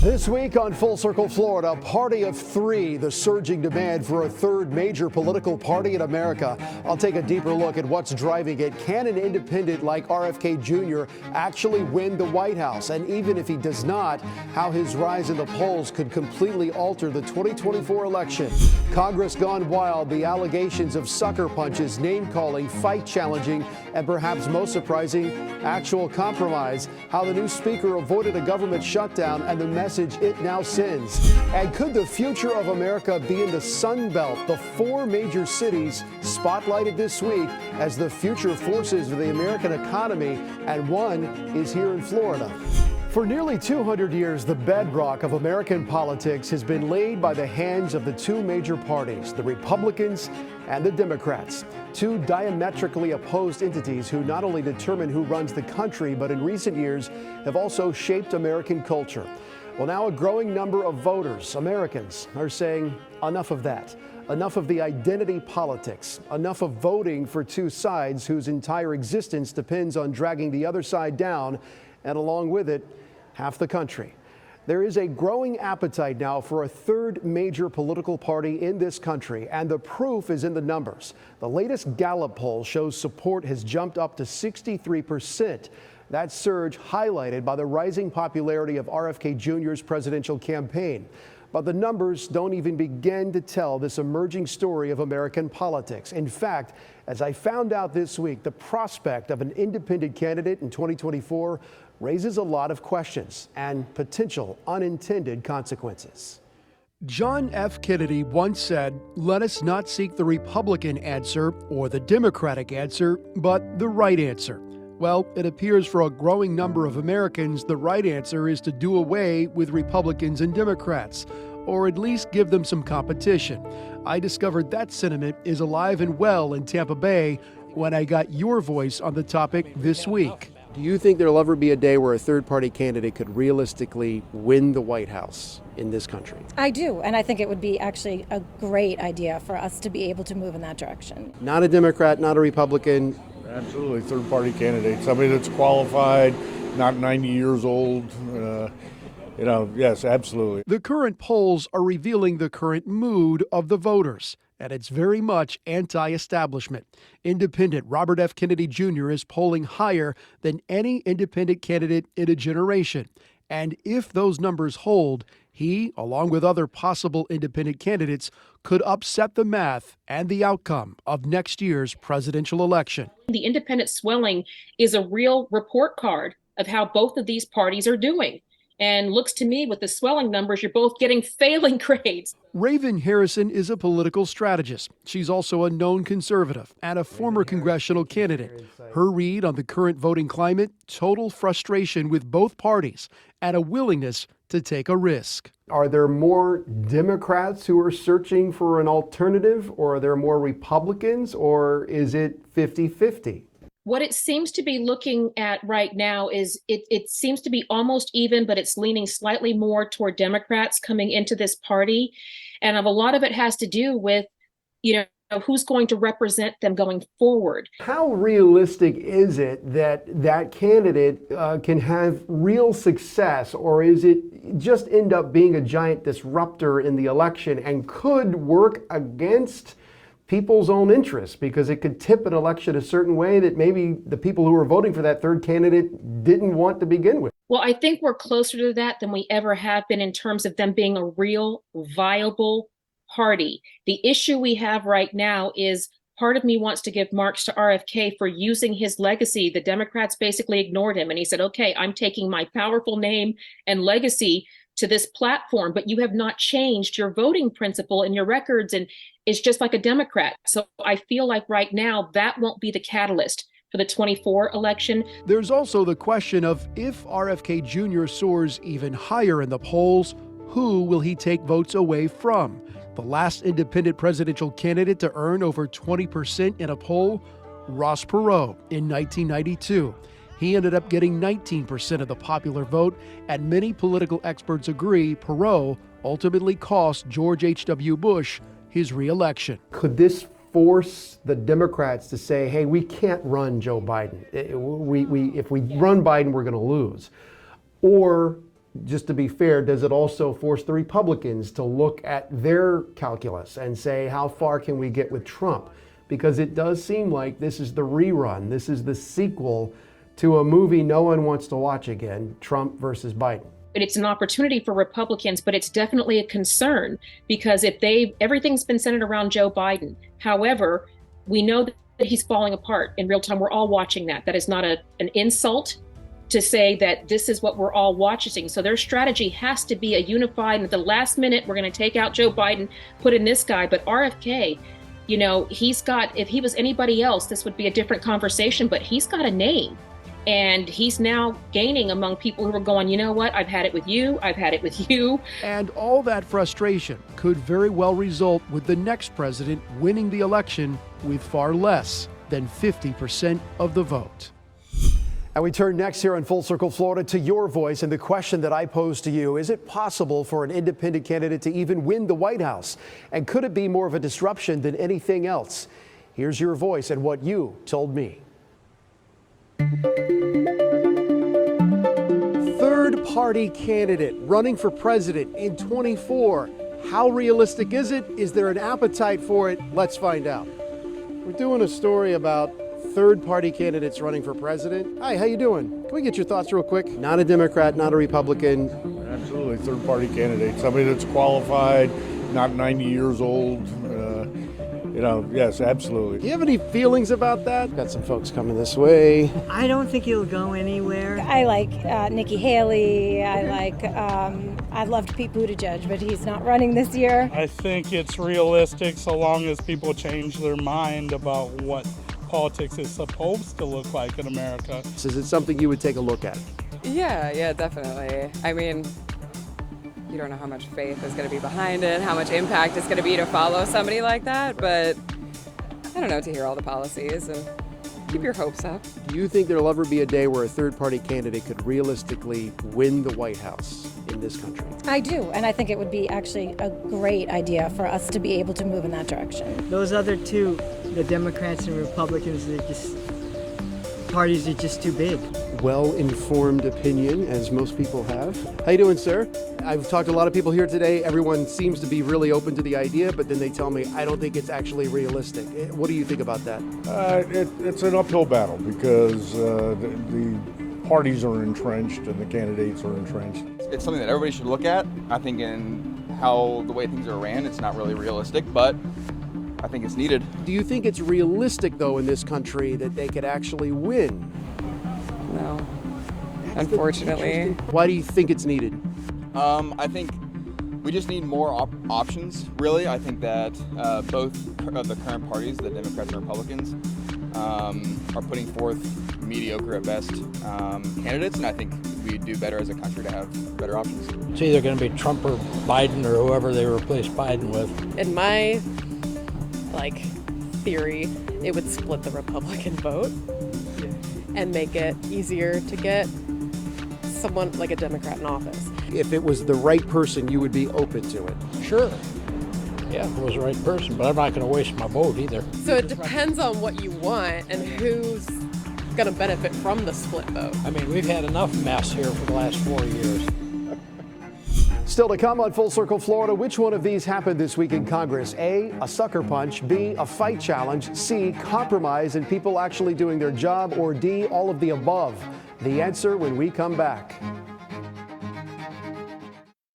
This week on Full Circle Florida, party of three, the surging demand for a third major political party in America. I'll take a deeper look at what's driving it. Can an independent like RFK Jr. actually win the White House? And even if he does not, how his rise in the polls could completely alter the 2024 election. Congress gone wild, the allegations of sucker punches, name-calling, fight challenging, and perhaps most surprising, actual compromise. How the new speaker avoided a government shutdown and the message it now sends. And could the future of America be in the Sun Belt? The four major cities spotlighted this week as the future forces of the American economy, and one is here in Florida. For nearly 200 years, the bedrock of American politics has been laid by the hands of the two major parties, the Republicans and the Democrats, two diametrically opposed entities who not only determine who runs the country, but in recent years have also shaped American culture. Well, now a growing number of voters, Americans, are saying enough of that. Enough of the identity politics. Enough of voting for two sides whose entire existence depends on dragging the other side down, and along with it, half the country. There is a growing appetite now for a third major political party in this country, and the proof is in the numbers. The latest Gallup poll shows support has jumped up to 63%. That surge highlighted by the rising popularity of RFK Jr.'s presidential campaign. But the numbers don't even begin to tell this emerging story of American politics. In fact, as I found out this week, the prospect of an independent candidate in 2024 raises a lot of questions and potential unintended consequences. John F. Kennedy once said, "Let us not seek the Republican answer or the Democratic answer, but the right answer." Well, it appears for a growing number of Americans, the right answer is to do away with Republicans and Democrats, or at least give them some competition. I discovered that sentiment is alive and well in Tampa Bay when I got your voice on the topic this week. Do you think there'll ever be a day where a third-party candidate could realistically win the White House in this country? I do, and I think it would be actually a great idea for us to be able to move in that direction. Not a Democrat, not a Republican. Absolutely, third-party candidate, somebody that's qualified, not 90 years old. Yes, absolutely. The current polls are revealing the current mood of the voters, and it's very much anti-establishment. Independent Robert F. Kennedy Jr. is polling higher than any independent candidate in a generation. And if those numbers hold, he, along with other possible independent candidates, could upset the math and the outcome of next year's presidential election. The independent swelling is a real report card of how both of these parties are doing. And looks to me, with the swelling numbers, you're both getting failing grades. Raven Harrison is a political strategist. She's also a known conservative and a former congressional candidate. Her read on the current voting climate, total frustration with both parties and a willingness to take a risk. Are there more Democrats who are searching for an alternative, or are there more Republicans, or is it 50-50? What it seems to be looking at right now is it seems to be almost even, but it's leaning slightly more toward Democrats coming into this party. And a lot of it has to do with, who's going to represent them going forward. How realistic is it that that candidate can have real success, or is it just end up being a giant disruptor in the election and could work against people's own interests, because it could tip an election a certain way that maybe the people who are voting for that third candidate didn't want to begin with? Well, I think we're closer to that than we ever have been in terms of them being a real viable party. The issue we have right now is part of me wants to give marks to RFK for using his legacy. The Democrats basically ignored him, and he said, okay, I'm taking my powerful name and legacy to this platform, but you have not changed your voting principle and your records, and it's just like a Democrat. So I feel like right now that won't be the catalyst for the 24 election. There's also the question of if RFK Jr. soars even higher in the polls, who will he take votes away from? The last independent presidential candidate to earn over 20% in a poll, Ross Perot in 1992. He ended up getting 19% of the popular vote, and many political experts agree Perot ultimately cost George H.W. Bush his re-election. Could this force the Democrats to say, hey, we can't run Joe Biden. If we run Biden, we're going to lose? Or just to be fair, does it also force the Republicans to look at their calculus and say, how far can we get with Trump? Because it does seem like this is the rerun. This is the sequel to a movie no one wants to watch again, Trump versus Biden. It's an opportunity for Republicans, but it's definitely a concern because everything's been centered around Joe Biden. However, we know that he's falling apart in real time. We're all watching that. That is not an insult to say that this is what we're all watching. So their strategy has to be a unified, and at the last minute, we're going to take out Joe Biden, put in this guy. But RFK, you know, if he was anybody else, this would be a different conversation, but he's got a name. And he's now gaining among people who are going, you know what, I've had it with you, I've had it with you. And all that frustration could very well result with the next president winning the election with far less than 50% of the vote. And we turn next here in Full Circle, Florida, to your voice and the question that I pose to you. Is it possible for an independent candidate to even win the White House? And could it be more of a disruption than anything else? Here's your voice and what you told me. Third-party candidate running for president in 24. How realistic is it? Is there an appetite for it? Let's find out. We're doing a story about third-party candidates running for president. Hi, how you doing? Can we get your thoughts real quick? Not a Democrat, not a Republican. Absolutely, third-party candidate, somebody that's qualified, not 90 years old. Yes, absolutely. Do you have any feelings about that? Got some folks coming this way. I don't think he'll go anywhere. I like Nikki Haley. I loved Pete Buttigieg, but he's not running this year. I think it's realistic so long as people change their mind about what politics is supposed to look like in America. Is it something you would take a look at? Yeah, definitely. I mean, you don't know how much faith is going to be behind it, how much impact it's going to be to follow somebody like that, but I don't know, to hear all the policies and keep your hopes up. Do you think there'll ever be a day where a third-party candidate could realistically win the White House in this country? I do, and I think it would be actually a great idea for us to be able to move in that direction. Those other two, the Democrats and Republicans, parties are just too big. Well-informed opinion, as most people have. How you doing, sir? I've talked to a lot of people here today. Everyone seems to be really open to the idea, but then they tell me, I don't think it's actually realistic. What do you think about that? It's an uphill battle because the parties are entrenched and the candidates are entrenched. It's something that everybody should look at. I think in the way things are ran, it's not really realistic, but I think it's needed. Do you think it's realistic, though, in this country that they could actually win? No, unfortunately. Why do you think it's needed? I think we just need more options, really. I think that both of the current parties, the Democrats and Republicans, are putting forth mediocre at best candidates, and I think we'd do better as a country to have better options. It's either going to be Trump or Biden or whoever they replace Biden with. In my theory, it would split the Republican vote and make it easier to get someone like a Democrat in office. If it was the right person, you would be open to it. Sure. Yeah, if it was the right person, but I'm not going to waste my vote either. So it depends on what you want and who's going to benefit from the split vote. I mean, we've had enough mess here for the last 4 years. Still to come on Full Circle Florida, which one of these happened this week in Congress? A sucker punch, B, a fight challenge, C, compromise and people actually doing their job, or D, all of the above? The answer when we come back.